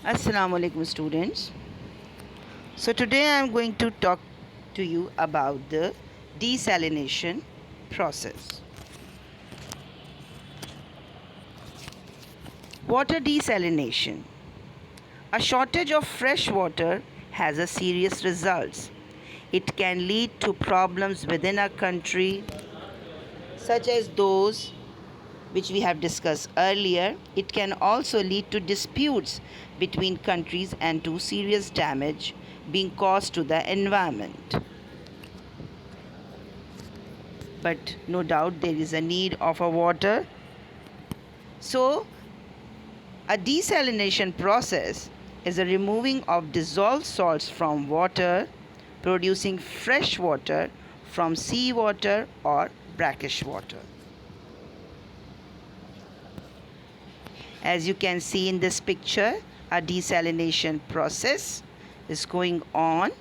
Assalamu alaikum students. So today I am going to talk to you about the desalination process. Water desalination. A shortage of fresh water has a serious results. It can lead to problems within a country such as those which we have discussed earlier. It can also lead to disputes between countries and to serious damage being caused to the environment. But no doubt there is a need of a water. So a desalination process is a removing of dissolved salts from water, producing fresh water from seawater or brackish water. As you can see in this picture, a desalination process is going on.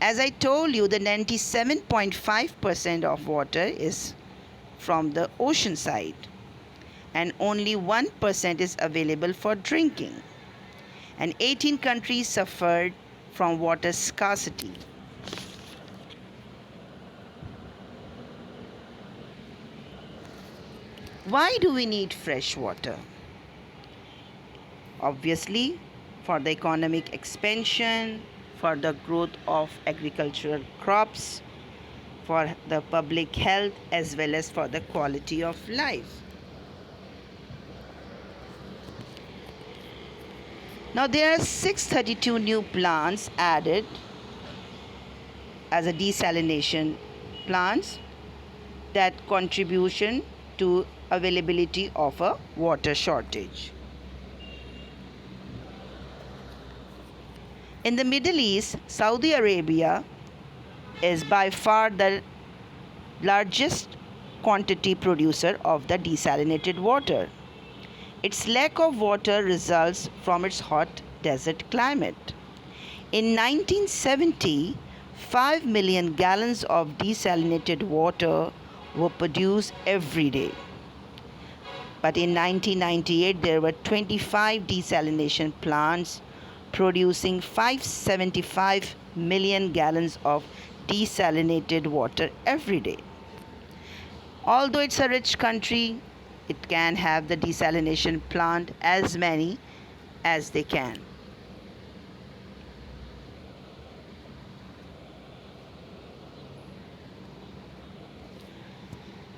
As I told you, the 97.5% of water is from the ocean side and only 1% is available for drinking. And 18 countries suffered from water scarcity. Why do we need fresh water? Obviously, for the economic expansion, for the growth of agricultural crops, for the public health, as well as for the quality of life. Now there are 632 new plants added as a desalination plants that contribution to availability of a water shortage. In the Middle East, Saudi Arabia is by far the largest quantity producer of the desalinated water. Its lack of water results from its hot desert climate. In 1970, 5 million gallons of desalinated water were produced every day. But in 1998, there were 25 desalination plants producing 575 million gallons of desalinated water every day. Although it's a rich country, it can have the desalination plant as many as they can.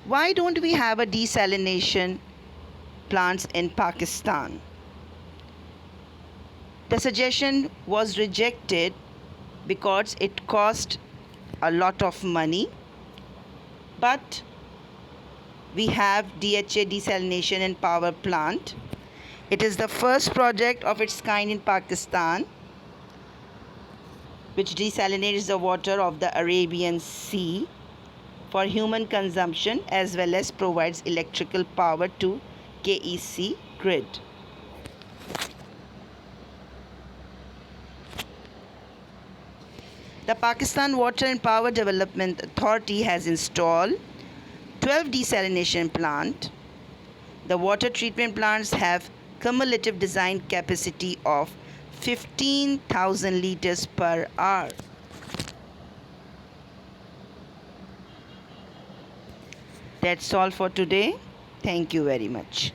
Why don't we have a desalination plants in Pakistan? The suggestion was rejected because it cost a lot of money, but we have DHA desalination and power plant. It is the first project of its kind in Pakistan, which desalinates the water of the Arabian Sea for human consumption as well as provides electrical power to KEC grid. The Pakistan Water and Power Development Authority has installed 12 desalination plants. The water treatment plants have cumulative design capacity of 15,000 liters per hour. That's all for today. Thank you very much.